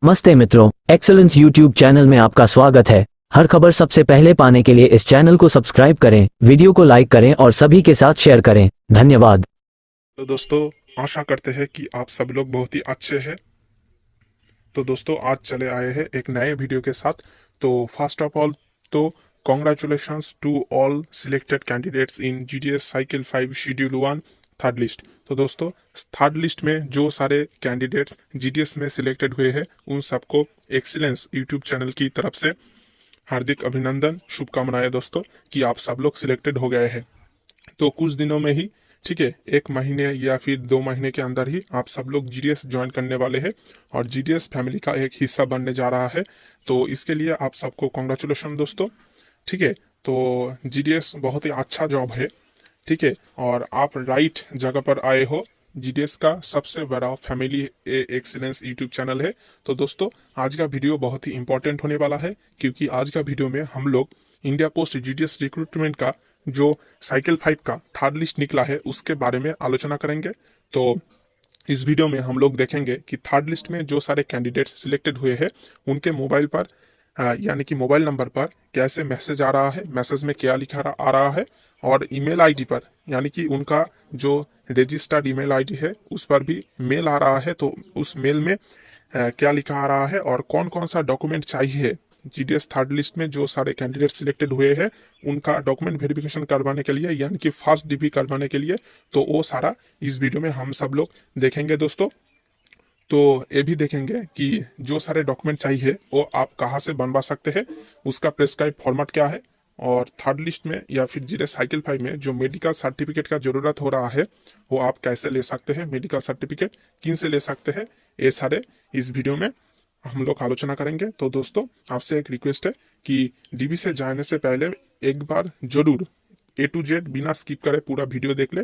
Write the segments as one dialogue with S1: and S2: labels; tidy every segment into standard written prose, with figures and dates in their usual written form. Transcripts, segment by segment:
S1: नमस्ते मित्रों, excellence YouTube channel में आपका स्वागत है। हर खबर सबसे पहले पाने के लिए इस चैनल को सब्सक्राइब करें, वीडियो को लाइक करें और सभी के साथ शेयर करें। धन्यवाद।
S2: तो दोस्तों, आशा करते हैं कि आप सब लोग बहुत ही अच्छे हैं। तो दोस्तों, आज चले आए हैं एक नए वीडियो के साथ। तो फर्स्ट ऑफ ऑल तो congratulations to all selected candidates in GDS cycle 5 schedule 1 third list. तो दोस्तों, थर्ड लिस्ट में जो सारे कैंडिडेट्स जीडीएस में सिलेक्टेड हुए हैं उन सबको एक्सीलेंस यूट्यूब चैनल की तरफ से हार्दिक अभिनंदन, शुभकामनाएं दोस्तों कि आप सब लोग सिलेक्टेड हो गए हैं। तो कुछ दिनों में ही, ठीक है, 1 महीने या फिर 2 महीने के अंदर ही आप सब लोग जीडीएस ज्वाइन करने वाले हैं और जीडीएस फैमिली का एक हिस्सा बनने जा रहा है। तो इसके लिए आप सबको कॉन्ग्रेचुलेशन दोस्तों। ठीक है, तो जीडीएस बहुत ही अच्छा जॉब है। ठीक है, और आप राइट जगह पर आए हो। जीडीएस का सबसे बड़ा फैमिली एक्सीलेंस यूट्यूब चैनल है। तो दोस्तों, आज का वीडियो बहुत ही इंपॉर्टेंट होने वाला है, क्योंकि आज का वीडियो में हम लोग इंडिया पोस्ट जीडीएस रिक्रूटमेंट का जो साइकिल 5 का थर्ड लिस्ट निकला है उसके बारे में आलोचना करेंगे। तो इस वीडियो में हम लोग देखेंगे कि थर्ड लिस्ट में जो सारे कैंडिडेट्स सिलेक्टेड हुए हैं उनके मोबाइल पर यानी कि मोबाइल नंबर पर कैसे मैसेज आ रहा है, मैसेज में क्या लिखा आ रहा है, और ईमेल आईडी पर यानी कि उनका जो रजिस्टर्ड ईमेल आईडी है उस पर भी मेल आ रहा है। तो उस मेल में क्या लिखा आ रहा है और कौन कौन सा डॉक्यूमेंट चाहिए जीडीएस थर्ड लिस्ट में जो सारे कैंडिडेट सिलेक्टेड हुए हैं उनका डॉक्यूमेंट वेरिफिकेशन करवाने के लिए यानी कि फर्स्ट डीबी करवाने के लिए। तो वो सारा इस वीडियो में हम सब लोग देखेंगे दोस्तों। तो ये भी देखेंगे कि जो सारे डॉक्यूमेंट चाहिए वो आप कहाँ से बनवा सकते हैं, उसका प्रेस्क्राइब फॉर्मेट क्या है, और थर्ड लिस्ट में या फिर जीडीएस साइकिल 5 में जो मेडिकल सर्टिफिकेट का जरूरत हो रहा है वो आप कैसे ले सकते हैं, मेडिकल सर्टिफिकेट किन से ले सकते हैं, ये सारे इस वीडियो में हम लोग आलोचना करेंगे। तो दोस्तों, आपसे एक रिक्वेस्ट है कि डीबी से जाने से पहले एक बार जरूर A to Z बिना स्किप करे पूरा वीडियो देख ले।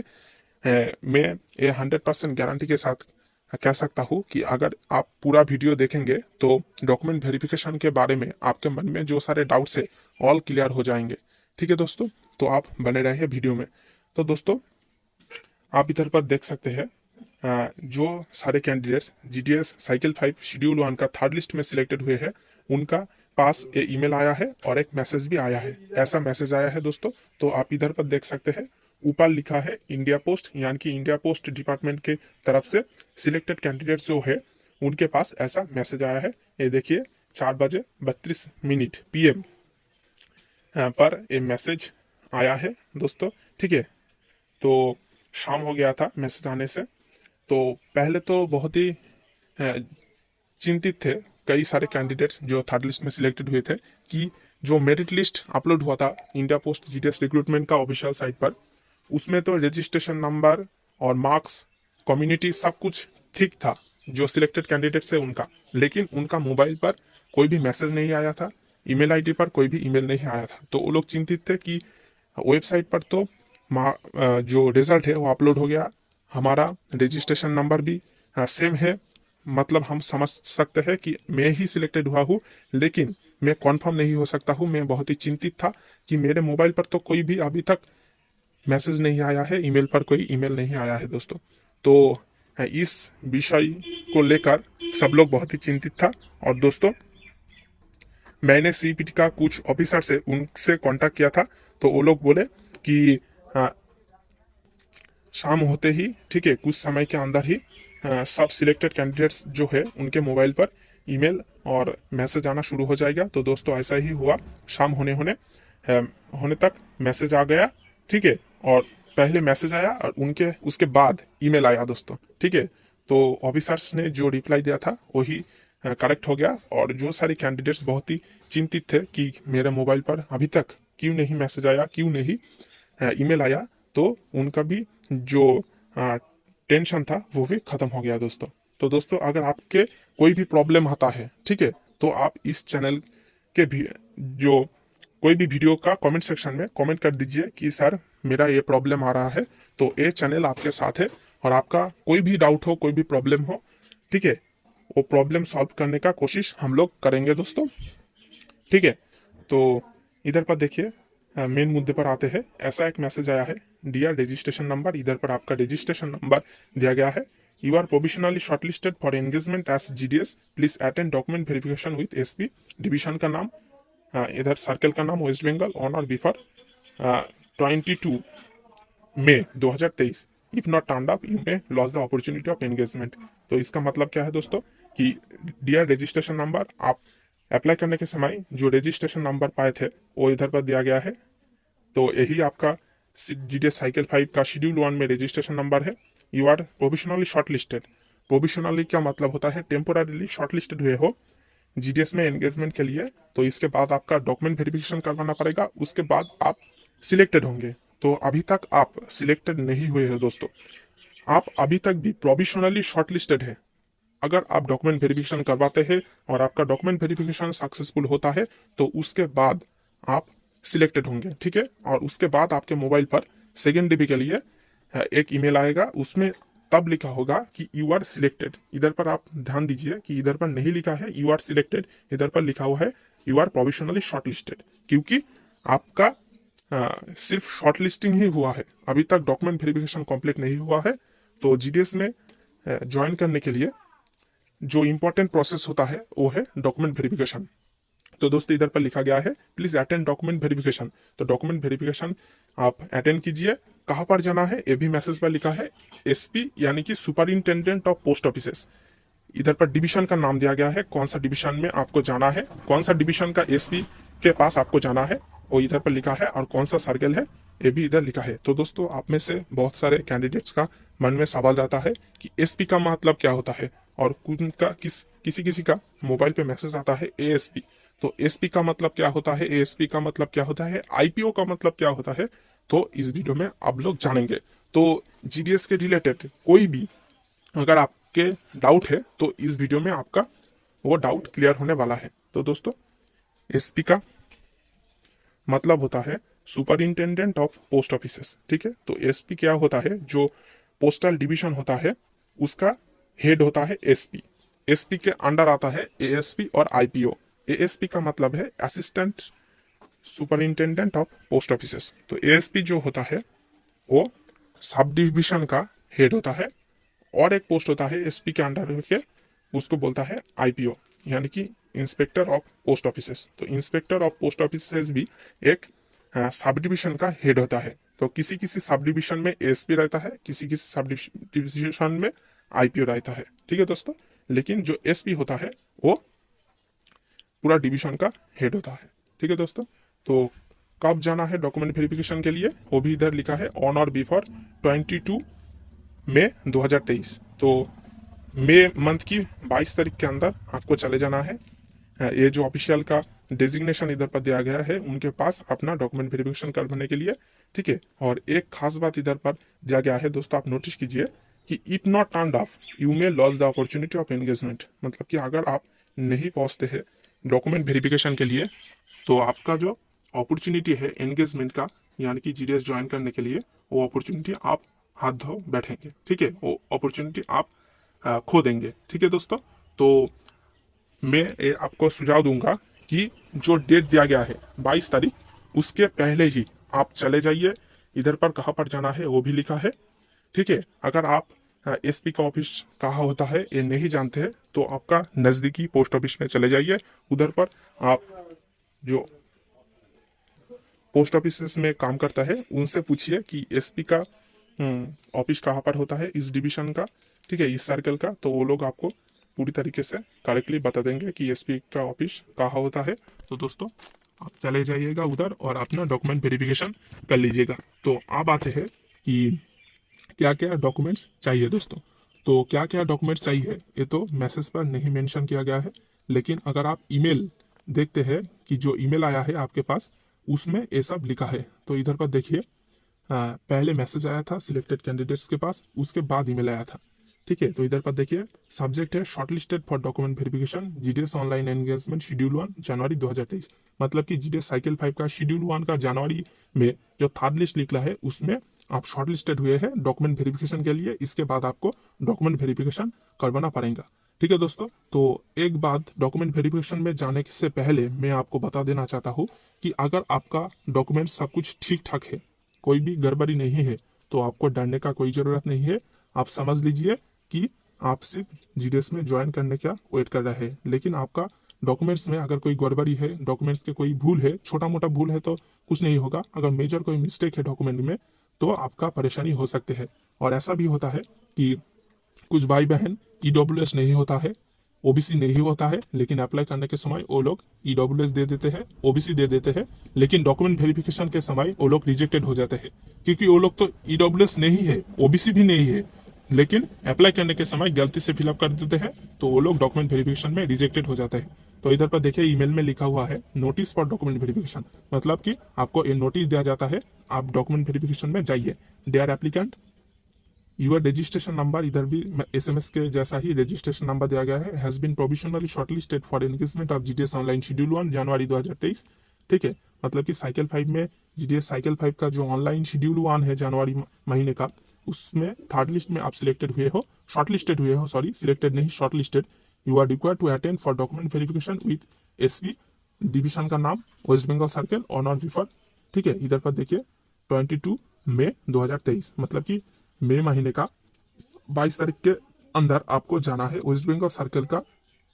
S2: मैं ये 100% गारंटी के साथ कह सकता हूँ कि अगर आप पूरा वीडियो देखेंगे तो डॉक्यूमेंट वेरिफिकेशन के बारे में आपके मन में जो सारे डाउट्स है ऑल क्लियर हो जाएंगे। ठीक है दोस्तों, तो आप बने रहिए वीडियो में। तो दोस्तों, आप इधर पर देख सकते हैं जो सारे कैंडिडेट्स जीडीएस साइकिल 5 शेड्यूल 1 का थर्ड लिस्ट में सिलेक्टेड हुए हैं उनका पास ये ईमेल आया है और एक मैसेज भी आया है। ऐसा मैसेज आया है दोस्तों, तो आप इधर पर देख सकते हैं ऊपर लिखा है इंडिया पोस्ट यानी कि इंडिया पोस्ट डिपार्टमेंट के तरफ से सिलेक्टेड कैंडिडेट्स जो है उनके पास ऐसा मैसेज आया है। ये देखिए 4:32 PM पर ये मैसेज आया है दोस्तों। ठीक है, तो शाम हो गया था मैसेज आने से। तो पहले तो बहुत ही चिंतित थे कई सारे कैंडिडेट्स जो थर्ड लिस्ट में सिलेक्टेड हुए थे कि जो मेरिट लिस्ट अपलोड हुआ था इंडिया पोस्ट जीडीएस रिक्रूटमेंट का ऑफिशियल साइट पर, उसमें तो रजिस्ट्रेशन नंबर और मार्क्स, कम्युनिटी सब कुछ ठीक था जो सिलेक्टेड कैंडिडेट्स है उनका, लेकिन उनका मोबाइल पर कोई भी मैसेज नहीं आया था, ईमेल आईडी पर कोई भी ईमेल नहीं आया था। तो वो लोग चिंतित थे कि वेबसाइट पर तो जो रिजल्ट है वो अपलोड हो गया, हमारा रजिस्ट्रेशन नंबर भी सेम है, मतलब हम समझ सकते हैं कि मैं ही सिलेक्टेड हुआ हूँ, लेकिन मैं कॉन्फर्म नहीं हो सकता हूँ। मैं बहुत ही चिंतित था कि मेरे मोबाइल पर तो कोई भी अभी तक मैसेज नहीं आया है, ईमेल पर कोई ईमेल नहीं आया है दोस्तों। तो इस विषय को लेकर सब लोग बहुत ही चिंतित था। और दोस्तों, मैंने सीपीटी का कुछ ऑफिसर से उनसे कांटेक्ट किया था, तो वो लोग बोले कि शाम होते ही, ठीक है, कुछ समय के अंदर ही सब सिलेक्टेड कैंडिडेट्स जो है उनके मोबाइल पर ईमेल और मैसेज आना शुरू हो जाएगा। तो दोस्तों, ऐसा ही हुआ, शाम होने तक मैसेज आ गया। ठीक है, और पहले मैसेज आया और उनके उसके बाद ईमेल आया दोस्तों। ठीक है, तो ऑफिसर्स ने जो रिप्लाई दिया था वही करेक्ट हो गया। और जो सारे कैंडिडेट्स बहुत ही चिंतित थे कि मेरे मोबाइल पर अभी तक क्यों नहीं मैसेज आया, क्यों नहीं ईमेल आया, तो उनका भी जो टेंशन था वो भी खत्म हो गया दोस्तों। तो दोस्तों, अगर आपके कोई भी प्रॉब्लम आता है, ठीक है, तो आप इस चैनल के भी जो कोई भी वीडियो का कमेंट सेक्शन में कमेंट कर दीजिए कि सर मेरा ये प्रॉब्लम आ रहा है। तो ये चैनल आपके साथ है और आपका कोई भी डाउट हो, कोई भी प्रॉब्लम हो, ठीक है, वो प्रॉब्लम सॉल्व करने का कोशिश हम लोग करेंगे दोस्तों। ठीक है, तो इधर पर देखिए मेन मुद्दे पर आते हैं। ऐसा एक मैसेज आया है, डियर रजिस्ट्रेशन नंबर, इधर पर आपका रजिस्ट्रेशन नंबर दिया गया है you are provisionally shortlisted for engagement as GDS, please attend document verification with SP. Division का नाम, इधर सर्कल का नाम वेस्ट बंगाल, ऑन और before 22 May 2023। If not turned up you may loss the opportunity of engagement. तो इसका मतलब क्या है दोस्तों कि डियर रजिस्ट्रेशन नंबर, आप अप्लाई करने के समय जो रजिस्ट्रेशन नंबर पाए थे वो इधर पर दिया गया है। तो यही आपका जीडीएस साइकिल 5 का शेड्यूल 1 में रजिस्ट्रेशन नंबर है। You are provisionally shortlisted. Provisionally क्या मतलब होता है, टेम्पोररीली शॉर्ट लिस्टेड हुए हो जीडीएस में एंगेजमेंट के लिए। तो इसके बाद आपका डॉक्यूमेंट वेरिफिकेशन करवाना पड़ेगा, उसके बाद आप सिलेक्टेड होंगे। तो अभी तक आप सिलेक्टेड नहीं हुए हो दोस्तों, आप अभी तक भी प्रोविजनली शॉर्ट लिस्टेड है। अगर आप डॉक्यूमेंट वेरिफिकेशन करवाते हैं और आपका डॉक्यूमेंट वेरिफिकेशन सक्सेसफुल होता है तो उसके बाद आप सिलेक्टेड होंगे, ठीक है। और उसके बाद आपके मोबाइल पर सेकेंड डीबी के लिए एक ईमेल आएगा, उसमें तब लिखा होगा कि यू आर सिलेक्टेड। इधर पर आप ध्यान दीजिए कि इधर पर नहीं लिखा है यू आर सिलेक्टेड, इधर पर लिखा हुआ है यू आर प्रोविजनली शॉर्टलिस्टेड, क्योंकि आपका सिर्फ शॉर्ट लिस्टिंग ही हुआ है, अभी तक डॉक्यूमेंट वेरिफिकेशन कंप्लीट नहीं हुआ है। तो जीडीएस में ज्वाइन करने के लिए जो इंपॉर्टेंट प्रोसेस होता है वो है डॉक्यूमेंट वेरिफिकेशन। तो दोस्तों इधर पर लिखा गया है प्लीज अटेंड डॉक्यूमेंट वेरिफिकेशन। तो डॉक्यूमेंट वेरिफिकेशन आप अटेंड कीजिए। कहाँ पर जाना है ये भी मैसेज पर लिखा है, एसपी यानी कि सुपरिंटेंडेंट ऑफ पोस्ट ऑफिसेस। इधर पर डिवीजन का नाम दिया गया है, कौन सा डिवीजन में आपको जाना है, कौन सा डिवीजन का एसपी के पास आपको जाना है वो इधर पर लिखा है, और कौन सा सर्कल है ये भी इधर लिखा है। तो दोस्तों आप में से बहुत सारे कैंडिडेट्स का मन में सवाल रहता है कि एसपी का मतलब क्या होता है, और उनका किसी किसी का मोबाइल पे मैसेज आता है एएसपी। तो एसपी का मतलब क्या होता है, एएसपी का मतलब क्या होता है, आईपीओ का मतलब क्या होता है, तो इस वीडियो में आप लोग जानेंगे। तो जीडीएस के रिलेटेड कोई भी अगर आपके डाउट है तो इस वीडियो में आपका वो डाउट क्लियर होने वाला है। तो दोस्तों एसपी का मतलब होता है सुपरिंटेंडेंट ऑफ पोस्ट ऑफिसेस, ठीक है। तो एसपी क्या होता है, जो पोस्टल डिवीजन होता है उसका हेड होता है एसपी। एसपी के अंडर आता है एएसपी और आईपीओ। एएसपी का मतलब है assistant superintendent of post offices. तो एएसपी जो होता है वो सब डिवीजन का हेड होता है, और एक पोस्ट होता है एसपी के अंडर के, उसको बोलता है आईपीओ यानी कि इंस्पेक्टर ऑफ पोस्ट ऑफिसेस। तो इंस्पेक्टर ऑफ पोस्ट ऑफिसेस भी एक सब डिवीजन का हेड होता है। तो किसी किसी सब डिवीजन में एसपी रहता है, किसी किसी सब डिवीजन में आईपीओ रहता है, ठीक है दोस्तों। लेकिन जो एसपी होता है वो पूरा डिवीजन का हेड होता है, ठीक है दोस्तों। तो कब जाना है डॉक्यूमेंट वेरिफिकेशन के लिए वो भी इधर लिखा है, ऑन और बिफोर 22 मई 2023। तो मई मंथ की 22 तारीख के अंदर आपको चले जाना है। ये जो ऑफिशियल का डेजिग्नेशन इधर पर दिया गया है उनके पास अपना डॉक्यूमेंट वेरिफिकेशन करवाने के लिए, ठीक है। और एक खास बात इधर पर दिया गया है दोस्तों, आप नोटिस कीजिए कि if not turned of you may loss the opportunity of engagement. मतलब कि अगर आप नहीं पहुंचते हैं डॉक्यूमेंट वेरिफिकेशन के लिए तो आपका जो अपॉर्चुनिटी है एंगेजमेंट का यानी कि जीडीएस ज्वाइन करने के लिए, वो अपॉर्चुनिटी आप हाथ धो बैठेंगे, ठीक है। वो अपॉर्चुनिटी आप खो देंगे, ठीक है दोस्तों। तो मैं आपको सुझाव दूंगा कि जो डेट दिया गया है 22 तारीख, उसके पहले ही आप चले जाइए। इधर पर कहाँ पर जाना है वो भी लिखा है, ठीक है। अगर आप एसपी का ऑफिस कहाँ होता है ये नहीं जानते हैं तो आपका नज़दीकी पोस्ट ऑफिस में चले जाइए। उधर पर आप जो पोस्ट ऑफिस में काम करता है उनसे पूछिए कि एसपी का ऑफिस कहाँ पर होता है, इस डिवीजन का, ठीक है, इस सर्कल का। तो वो लोग आपको पूरी तरीके से करेक्टली बता देंगे कि एसपी का ऑफिस कहाँ होता है। तो दोस्तों आप चले जाइएगा उधर और अपना डॉक्यूमेंट वेरिफिकेशन कर लीजिएगा। तो अब आते हैं कि क्या क्या डॉक्यूमेंट्स चाहिए दोस्तों। तो क्या क्या डॉक्यूमेंट्स चाहिए ये तो मैसेज पर नहीं मेंशन किया गया है, लेकिन अगर आप ईमेल देखते हैं कि जो ईमेल आया है आपके पास उसमें ये सब लिखा है। तो इधर पर देखिए, पहले मैसेज आया था सिलेक्टेड कैंडिडेट्स के पास, उसके बाद ईमेल आया था, ठीक है। तो इधर पर देखिए सब्जेक्ट है shortlisted for document verification GDS online engagement schedule 1 January 2023। मतलब कि जीडीएस साइकिल 5 का शेड्यूल 1 का जनवरी में जो थर्ड लिस्ट निकला है उसमें आप शॉर्ट लिस्टेड हुए हैं डॉक्यूमेंट वेरिफिकेशन के लिए। इसके बाद आपको डॉक्यूमेंट वेरिफिकेशन करवाना पड़ेगा, ठीक है दोस्तों। तो एक बात डॉक्यूमेंट वेरिफिकेशन में जाने से पहले मैं आपको बता देना चाहता हूँ कि अगर आपका डॉक्यूमेंट सब कुछ ठीक ठाक है, कोई भी गड़बड़ी नहीं है, तो आपको डरने का कोई ज़रूरत नहीं है। आप समझ लीजिए कि आप सिर्फ जीडीएस में ज्वाइन करने का वेट कर रहे हैं, लेकिन आपका डॉक्यूमेंट्स में अगर कोई गड़बड़ी है, डॉक्यूमेंट्स के कोई भूल है, छोटा मोटा भूल है तो कुछ नहीं होगा। अगर मेजर कोई मिस्टेक है डॉक्यूमेंट में तो आपका परेशानी हो सकते हैं। और ऐसा भी होता है कि कुछ भाई बहन ईडब्ल्यूएस नहीं होता है, ओबीसी नहीं होता है, लेकिन अप्लाई करने के समय वो लोग ईडब्ल्यूएस दे देते हैं, ओबीसी दे देते हैं, लेकिन डॉक्यूमेंट वेरिफिकेशन के समय वो लोग रिजेक्टेड हो जाते हैं, क्योंकि वो लोग तो ईडब्ल्यूएस नहीं है, ओबीसी भी नहीं है, लेकिन अप्लाई करने के समय गलती से फिलअप कर देते हैं, तो वो लोग डॉक्यूमेंट वेरिफिकेशन में रिजेक्टेड हो जाते हैं। तो इधर पर देखिए ईमेल में लिखा हुआ है नोटिस फॉर डॉक्यूमेंट वेरिफिकेशन, मतलब कि आपको ये नोटिस दिया जाता है, आप डॉक्यूमेंट वेरिफिकेशन में जाइए। Dear applicant, your registration number, इधर भी एसएमएस के जैसा ही रजिस्ट्रेशन नंबर दिया गया है, has been provisionally shortlisted for engagement of GDS online schedule 1 January 2023। ठीक है, मतलब कि साइकिल 5 में जीडीएस साइकिल 5 का जो ऑनलाइन शेड्यूल 1 है जनवरी महीने का, उसमें थर्ड लिस्ट में आप सिलेक्टेड हुए हो, शॉर्टलिस्टेड हुए हो, सॉरी सिलेक्टेड नहीं shortlisted. You are required to attend for document verification with SP, division का नाम वेस्ट बंगाल सर्कल और नॉट रिफर। ठीक है, इधर पर देखिए 22 मई 2023, मतलब कि मई महीने का 22 तारीख के अंदर आपको जाना है वेस्ट बंगाल सर्कल का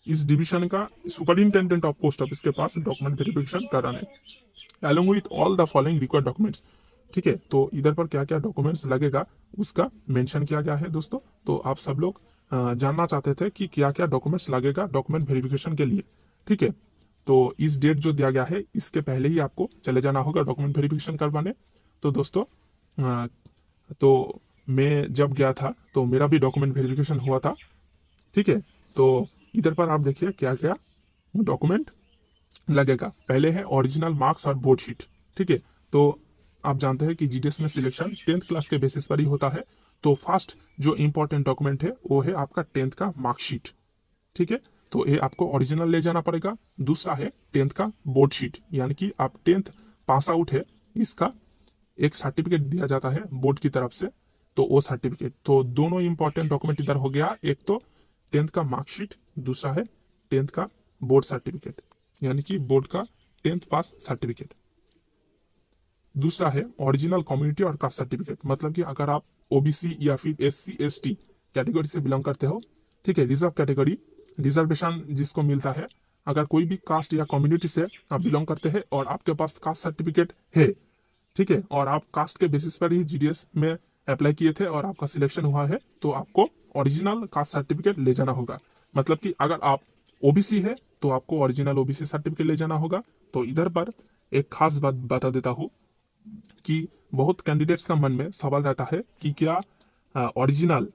S2: इस डिवीजन का सुपरिंटेंडेंट ऑफ पोस्ट ऑफिस के पास डॉक्यूमेंट वेरिफिकेशन कराने, along with all the following required documents. ठीक है, तो इधर पर क्या क्या डॉक्यूमेंट्स लगेगा उसका मेंशन किया गया है दोस्तों। तो आप सब लोग जानना चाहते थे कि क्या क्या डॉक्यूमेंट्स लगेगा डॉक्यूमेंट वेरिफिकेशन के लिए। ठीक है, तो इस डेट जो दिया गया है इसके पहले ही आपको चले जाना होगा डॉक्यूमेंट वेरिफिकेशन करवाने। तो दोस्तों तो मैं जब गया था तो मेरा भी डॉक्यूमेंट वेरिफिकेशन हुआ था। ठीक है, तो इधर पर आप देखिए क्या क्या डॉक्यूमेंट लगेगा। पहले है ओरिजिनल मार्क्स और बोर्ड शीट। ठीक है, तो आप जानते हैं कि जीडीएस में सिलेक्शन 10th क्लास के बेसिस पर ही होता है। तो फर्स्ट जो इंपॉर्टेंट डॉक्यूमेंट है वो है आपका 10th का मार्कशीट। ठीक है, तो ये आपको ओरिजिनल ले जाना पड़ेगा। दूसरा है 10th का बोर्ड शीट, यानी कि आप 10th पास आउट है, इसका एक सर्टिफिकेट दिया जाता है बोर्ड की तरफ से, तो वो सर्टिफिकेट। तो दोनों इंपॉर्टेंट डॉक्यूमेंट इधर हो गया, एक तो 10th का मार्कशीट, दूसरा है 10th का बोर्ड सर्टिफिकेट, यानी कि बोर्ड का 10th पास सर्टिफिकेट। दूसरा है ओरिजिनल कम्युनिटी और कास्ट सर्टिफिकेट, मतलब कि अगर आप ओबीसी या फिर एससी एसटी कैटेगरी से बिलोंग करते हो, ठीक है, रिजर्व कैटेगरी, रिजर्वेशन जिसको मिलता है, अगर कोई भी कास्ट या कम्युनिटी से आप बिलोंग करते हैं और आपके पास कास्ट सर्टिफिकेट है, ठीक है, और आप कास्ट के बेसिस पर ही जीडीएस में अप्लाई किए थे और आपका सिलेक्शन हुआ है, तो आपको ओरिजिनल कास्ट सर्टिफिकेट ले जाना होगा। मतलब कि अगर आप ओबीसी है तो आपको ओरिजिनल ओबीसी सर्टिफिकेट ले जाना होगा। तो इधर पर एक खास बात बता देता हूँ कि बहुत कैंडिडेट्स का मन में सवाल रहता है कि क्या ओरिजिनल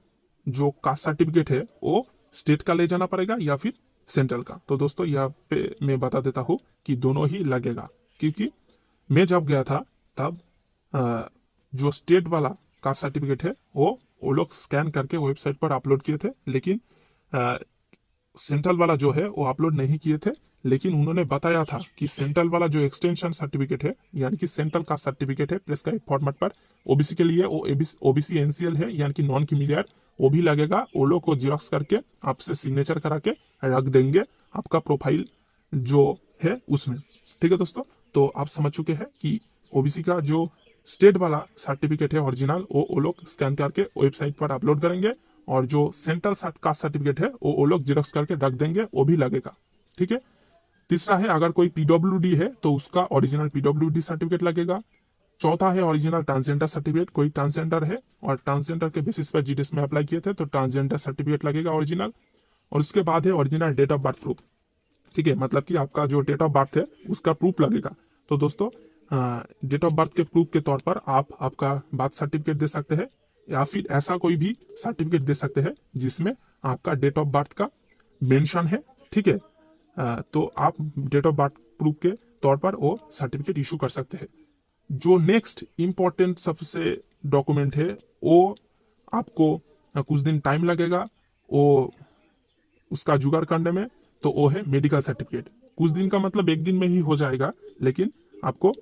S2: जो कास्ट सर्टिफिकेट है वो स्टेट का ले जाना पड़ेगा या फिर सेंट्रल का। तो दोस्तों यहाँ पे मैं बता देता हूँ कि दोनों ही लगेगा, क्योंकि मैं जब गया था तब जो स्टेट वाला कास्ट सर्टिफिकेट है वो लोग स्कैन करके वेबसाइट पर अपलोड किए थे, लेकिन सेंट्रल वाला जो है वो अपलोड नहीं किए थे। लेकिन उन्होंने बताया था कि सेंट्रल वाला जो एक्सटेंशन सर्टिफिकेट है, यानी कि सेंट्रल का सर्टिफिकेट है प्रेस्क्राइब फॉर्मेट पर, ओबीसी के लिए वो ओबीसी एनसीएल है, यानी कि नॉन क्रीमिलियर, वो भी लगेगा। वो लोग को जेरॉक्स करके आपसे सिग्नेचर करा के रख देंगे आपका प्रोफाइल जो है उसमें। ठीक है दोस्तों, तो आप समझ चुके हैं कि ओबीसी का जो स्टेट वाला सर्टिफिकेट है ओरिजिनल, वो लोग स्कैन करके वेबसाइट पर अपलोड करेंगे, और जो सेंट्रल कास्ट सर्टिफिकेट है वो लोग जेरॉक्स करके रख देंगे, वो भी लगेगा। ठीक है, तीसरा है अगर कोई पीडब्ल्यूडी है तो उसका ओरिजिनल पीडब्ल्यूडी सर्टिफिकेट लगेगा। चौथा है ओरिजिनल ट्रांसजेंडर सर्टिफिकेट, कोई ट्रांसजेंडर है और ट्रांसजेंडर के बेसिस पर जीडीएस में अप्लाई किए थे तो ट्रांसजेंडर सर्टिफिकेट लगेगा ओरिजिनल। और उसके बाद है original date of birth proof. ठीक है, मतलब कि आपका जो डेट ऑफ बर्थ है उसका प्रूफ लगेगा। तो दोस्तों डेट ऑफ बर्थ के प्रूफ के तौर पर आप आपका बर्थ सर्टिफिकेट दे सकते हैं, या फिर ऐसा कोई भी सर्टिफिकेट दे सकते हैं जिसमें आपका डेट ऑफ बर्थ का मेंशन है। ठीक है, तो आप डेट ऑफ बर्थ प्रूफ के तौर पर वो सर्टिफिकेट इशू कर सकते हैं। जो नेक्स्ट इंपॉर्टेंट सबसे डॉक्यूमेंट है वो आपको कुछ दिन टाइम लगेगा वो उसका जुगाड़ करने में, तो वो है मेडिकल सर्टिफिकेट। कुछ दिन का मतलब एक दिन में ही हो जाएगा, लेकिन आपको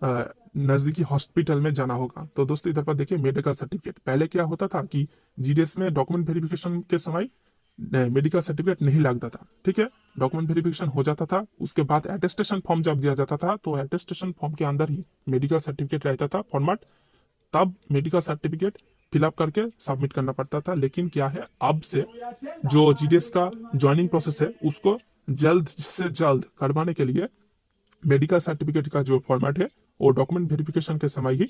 S2: नजदीकी हॉस्पिटल में जाना होगा। तो दोस्तों इधर पर देखिए मेडिकल सर्टिफिकेट, पहले क्या होता था कि जीडीएस में डॉक्यूमेंट वेरिफिकेशन के समय मेडिकल सर्टिफिकेट नहीं लगता था। ठीक है, डॉक्यूमेंट वेरिफिकेशन हो जाता था, उसके बाद अटेस्टेशन फॉर्म जब दिया जाता था तो अटेस्टेशन फॉर्म के अंदर ही मेडिकल सर्टिफिकेट रहता था फॉर्मेट। तब मेडिकल सर्टिफिकेट फिलअप करके सबमिट करना पड़ता था। लेकिन क्या है, अब से जो जीडीएस का ज्वाइनिंग प्रोसेस है उसको जल्द से जल्द करवाने के लिए मेडिकल सर्टिफिकेट का जो फॉर्मेट है वो डॉक्यूमेंट वेरिफिकेशन के समय ही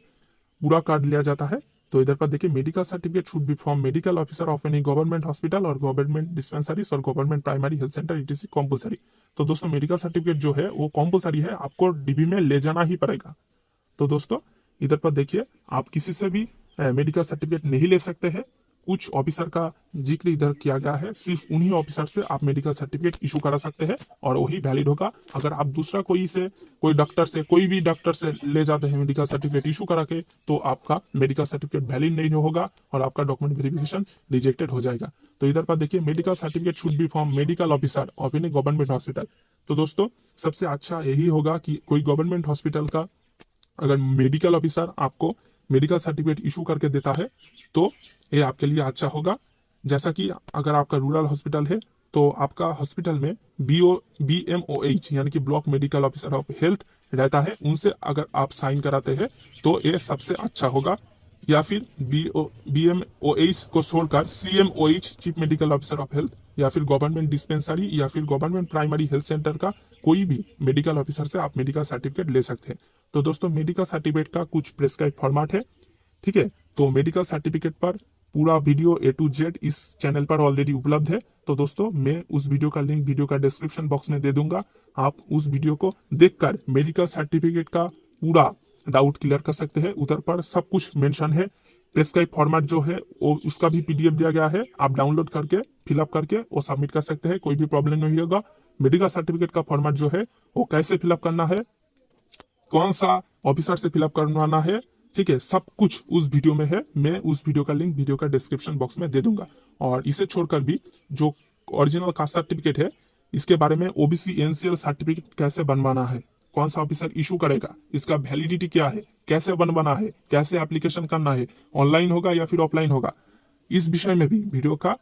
S2: पूरा कर लिया जाता है। तो इधर पर देखिए, medical certificate should be from medical officer of any government hospital और गवर्नमेंट डिस्पेंसरीज और government primary health centre it compulsory. तो दोस्तों मेडिकल सर्टिफिकेट जो है वो कंपलसरी है, आपको डीबी में ले जाना ही पड़ेगा। तो दोस्तों इधर पर देखिए, आप किसी से भी मेडिकल सर्टिफिकेट नहीं ले सकते हैं। कुछ ऑफिसर का जिक्र इधर किया गया है, सिर्फ उन्हीं ऑफिसर से आप मेडिकल सर्टिफिकेट इशू करा सकते हैं और वही वैलिड होगा। अगर आप दूसरा कोई डॉक्टर से, कोई भी डॉक्टर से ले जाते हैं मेडिकल सर्टिफिकेट इशू करा के, तो आपका मेडिकल सर्टिफिकेट वैलिड नहीं होगा और आपका डॉक्यूमेंट वेरिफिकेशन रिजेक्टेड हो जाएगा। तो इधर पर देखिए, medical certificate should be from medical officer of any government hospital. तो दोस्तों सबसे अच्छा यही होगा कि कोई गवर्नमेंट हॉस्पिटल का अगर मेडिकल ऑफिसर आपको मेडिकल सर्टिफिकेट इशू करके देता है तो ये आपके लिए अच्छा होगा। जैसा कि अगर आपका रूरल हॉस्पिटल है तो आपका हॉस्पिटल में BMOH यानी कि block medical officer of health रहता है, उनसे अगर आप साइन कराते हैं तो ये सबसे अच्छा होगा। या फिर BMOH को छोड़कर CMOH chief medical officer of health या फिर गवर्नमेंट डिस्पेंसरी या फिर गवर्नमेंट प्राइमरी हेल्थ सेंटर का कोई भी मेडिकल ऑफिसर से आप मेडिकल सर्टिफिकेट ले सकते हैं। तो दोस्तों मेडिकल सर्टिफिकेट का कुछ प्रेस्क्राइब फॉर्मेट है, ठीक है। तो मेडिकल सर्टिफिकेट पर पूरा वीडियो A to Z इस चैनल पर ऑलरेडी उपलब्ध है। तो दोस्तों मैं उस वीडियो का लिंक वीडियो का डिस्क्रिप्शन बॉक्स में दे दूंगा, आप उस वीडियो को देखकर मेडिकल सर्टिफिकेट का पूरा डाउट क्लियर कर सकते हैं। उधर पर सब कुछ मेंशन है। प्रेस्क्राइब फॉर्मेट जो है वो उसका भी PDF दिया गया है, आप डाउनलोड करके फिलअप करके वो सबमिट कर सकते हैं, कोई भी प्रॉब्लम नहीं होगा। मेडिकल सर्टिफिकेट का फॉर्मेट जो है वो कैसे फिलअप करना है, कौन सा ऑफिसर से फिलअप करवाना है, ठीक है, सब कुछ उस वीडियो में है। मैं उस वीडियो का लिंक वीडियो का डिस्क्रिप्शन बॉक्स में दे दूंगा। और इसे छोड़कर भी जो ओरिजिनल कास्ट सर्टिफिकेट है इसके बारे में OBC NCL सर्टिफिकेट कैसे बनवाना है, कौन सा ऑफिसर इशू करेगा, इसका वैलिडिटी क्या है, कैसे बनवाना है, कैसे एप्लीकेशन करना है, ऑनलाइन होगा या फिर ऑफलाइन होगा, इस विषय में भी वीडियो का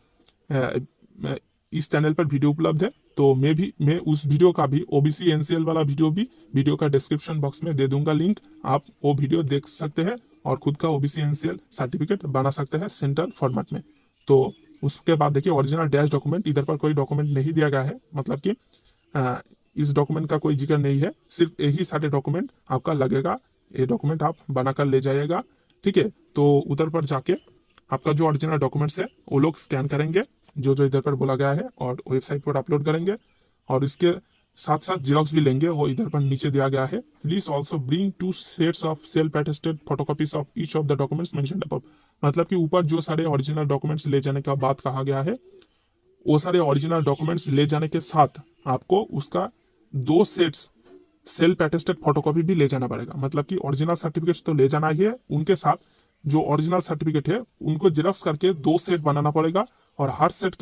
S2: इस चैनल पर वीडियो उपलब्ध है। तो मैं उस वीडियो का भी OBC NCL वाला वीडियो भी वीडियो का डिस्क्रिप्शन बॉक्स में दे दूंगा लिंक, आप वो वीडियो देख सकते हैं और खुद का OBC NCL सर्टिफिकेट बना सकते हैं सेंट्रल फॉर्मेट में। तो उसके बाद देखिए, ओरिजिनल डैश डॉक्यूमेंट, इधर पर कोई डॉक्यूमेंट नहीं दिया गया है, मतलब कि इस डॉक्यूमेंट का कोई जिक्र नहीं है, सिर्फ यही सारे डॉक्यूमेंट आपका लगेगा, ये डॉक्यूमेंट आप बनाकर ले जाइएगा, ठीक है। तो उधर पर जाके आपका जो ओरिजिनल डॉक्यूमेंट्स है वो लोग स्कैन करेंगे, जो इधर पर बोला गया है, और वेबसाइट पर अपलोड करेंगे और इसके साथ साथ जिरोक्स भी लेंगे, वो इधर पर नीचे दिया गया है। Please also bring 2 sets of self attested photocopies of each of the documents mentioned above. मतलब कि ऊपर जो सारे ओरिजिनल डॉक्यूमेंट्स ले जाने का बात कहा गया है, वो सारे ओरिजिनल डॉक्यूमेंट्स ले जाने के साथ आपको उसका 2 सेट्स सेल्फ अटेस्टेड फोटोकॉपी भी ले जाना पड़ेगा। मतलब कि ओरिजिनल सर्टिफिकेट्स तो ले जाना ही है, उनके साथ जो ओरिजिनल सर्टिफिकेट है उनको जेरॉक्स करके 2 सेट बनाना पड़ेगा और हर सेट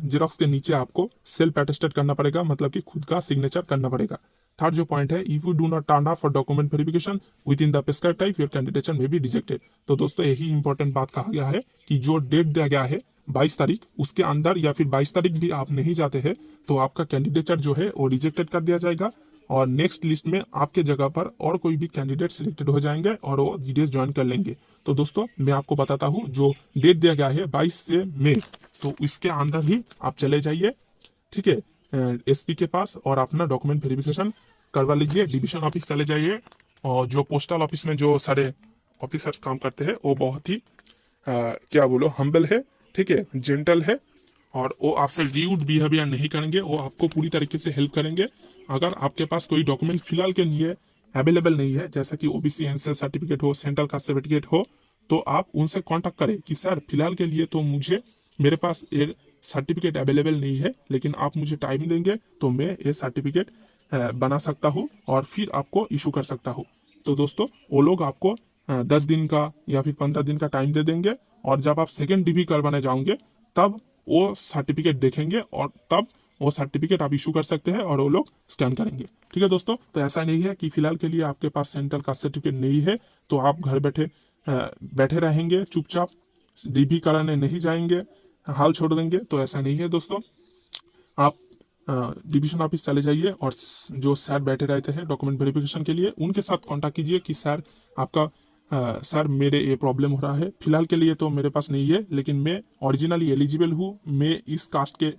S2: जेरॉक्स के नीचे आपको सेल्फ अटेस्टेड करना पड़ेगा, मतलब कि खुद का सिग्नेचर करना पड़ेगा। थर्ड जो पॉइंट है, if you do not turn up for document verification within the prescribed time your candidature may be rejected. तो दोस्तों यही इंपॉर्टेंट बात कहा गया है कि जो डेट दिया गया है 22 तारीख, उसके अंदर या फिर 22 तारीख भी आप नहीं जाते हैं तो आपका कैंडिडेचर जो है वो रिजेक्टेड कर दिया जाएगा और नेक्स्ट लिस्ट में आपके जगह पर और कोई भी कैंडिडेट सिलेक्टेड हो जाएंगे और वो जीडीएस ज्वाइन कर लेंगे। तो दोस्तों मैं आपको बताता हूँ, जो डेट दिया गया है 22 से मई, तो इसके अंदर ही आप चले जाइए, ठीक है, SP के पास और अपना डॉक्यूमेंट वेरिफिकेशन करवा लीजिए। डिवीजन ऑफिस चले जाइए और जो पोस्टल ऑफिस में जो सारे ऑफिसर्स काम करते हैं वो बहुत ही हम्बल है, ठीक है, जेंटल है और वो आपसे ड्यूड बिहेवियर नहीं करेंगे, वो आपको पूरी तरीके से हेल्प करेंगे। अगर आपके पास कोई डॉक्यूमेंट फिलहाल के लिए अवेलेबल नहीं है, जैसा कि OBC NCL सर्टिफिकेट हो, सेंट्रल कास्ट सर्टिफिकेट हो, तो आप उनसे कांटेक्ट करें कि सर फिलहाल के लिए तो मेरे पास ये सर्टिफिकेट अवेलेबल नहीं है, लेकिन आप मुझे टाइम देंगे तो मैं ये सर्टिफिकेट बना सकता हूँ और फिर आपको इशू कर सकता हूँ। तो दोस्तों वो लोग आपको 10 दिन का या फिर 15 दिन का टाइम दे देंगे और जब आप सेकेंड डिग्री करवाने जाओगे तब वो सर्टिफिकेट देखेंगे और तब वो सर्टिफिकेट आप इशू कर सकते हैं और वो लोग स्कैन करेंगे, ठीक है दोस्तों। तो ऐसा नहीं है कि फिलहाल के लिए आपके पास सेंट्रल कास्ट सर्टिफिकेट नहीं है तो आप घर बैठे रहेंगे, चुपचाप DB कराने नहीं जाएंगे, हाल छोड़ देंगे, तो ऐसा नहीं है दोस्तों। आप डिवीजन ऑफिस चले जाइए और जो सर बैठे रहते हैं डॉक्यूमेंट वेरिफिकेशन के लिए, उनके साथ कांटेक्ट कीजिए कि सर आपका सर मेरे ये प्रॉब्लम हो रहा है, फिलहाल के लिए तो मेरे पास नहीं है, लेकिन मैं ओरिजिनली एलिजिबल हूँ, मैं इस कास्ट के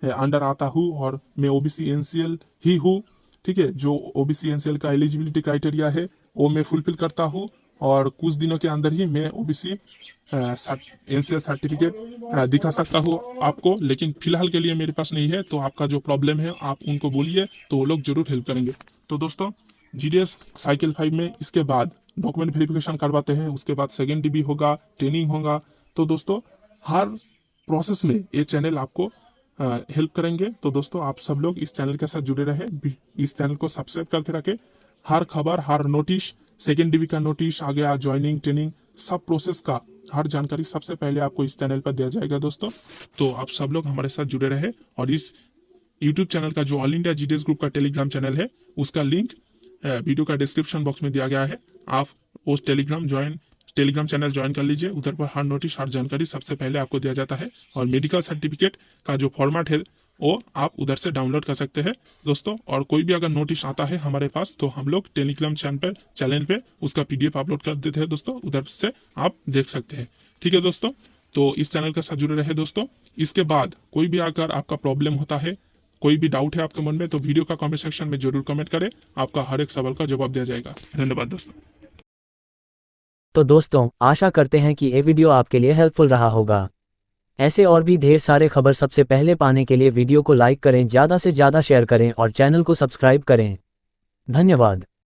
S2: अंडर आता हूँ और मैं ओबीसी एनसीएल ही हूँ। ठीक है, जो ओबीसी एनसीएल का एलिजिबिलिटी क्राइटेरिया है वो मैं फुलफिल करता हूँ और कुछ दिनों के अंदर ही मैं ओबीसी एनसीएल सर्टिफिकेट दिखा सकता हूँ आपको, लेकिन फिलहाल के लिए मेरे पास नहीं है। तो आपका जो प्रॉब्लम है आप उनको बोलिए, तो वो लोग जरूर हेल्प करेंगे। तो दोस्तों जीडीएस साइकिल 5 में इसके बाद डॉक्यूमेंट वेरिफिकेशन करवाते हैं, उसके बाद सेकेंड डीबी होगा, ट्रेनिंग होगा। तो दोस्तों हर प्रोसेस में ये चैनल आपको हेल्प करेंगे। तो दोस्तों आप सब लोग इस चैनल के साथ जुड़े रहे, इस चैनल को सब्सक्राइब करके रखें। हर खबर, हर नोटिस, सेकेंड डीबी का नोटिस आ गया, ज्वाइनिंग, ट्रेनिंग, सब प्रोसेस का हर जानकारी सबसे पहले आपको इस चैनल पर दिया जाएगा दोस्तों। तो आप सब लोग हमारे साथ जुड़े रहे और इस यूट्यूब चैनल का जो ऑल इंडिया जीडीएस ग्रुप का टेलीग्राम चैनल है उसका लिंक वीडियो का डिस्क्रिप्शन बॉक्स में दिया गया है। आप उस टेलीग्राम चैनल ज्वाइन कर लीजिए, उधर पर हर नोटिस, हर जानकारी सबसे पहले आपको दिया जाता है। और मेडिकल सर्टिफिकेट का जो फॉर्मेट है वो आप उधर से डाउनलोड कर सकते हैं दोस्तों। और कोई भी अगर नोटिस आता है हमारे पास तो हम लोग टेलीग्राम चैनल पे उसका पीडीएफ अपलोड कर देते हैं दोस्तों, उधर से आप देख सकते हैं। ठीक है दोस्तों, तो इस चैनल के साथ जुड़े रहे दोस्तों। इसके बाद कोई भी अगर आपका प्रॉब्लम होता है, कोई भी डाउट है आपके मन में, तो वीडियो का कमेंट सेक्शन में जरूर कमेंट करें, आपका हर एक सवाल का जवाब दिया जाएगा। धन्यवाद दोस्तों।
S1: तो दोस्तों आशा करते हैं कि ये वीडियो आपके लिए हेल्पफुल रहा होगा। ऐसे और भी ढेर सारे खबर सबसे पहले पाने के लिए वीडियो को लाइक करें, ज़्यादा से ज़्यादा शेयर करें और चैनल को सब्सक्राइब करें। धन्यवाद।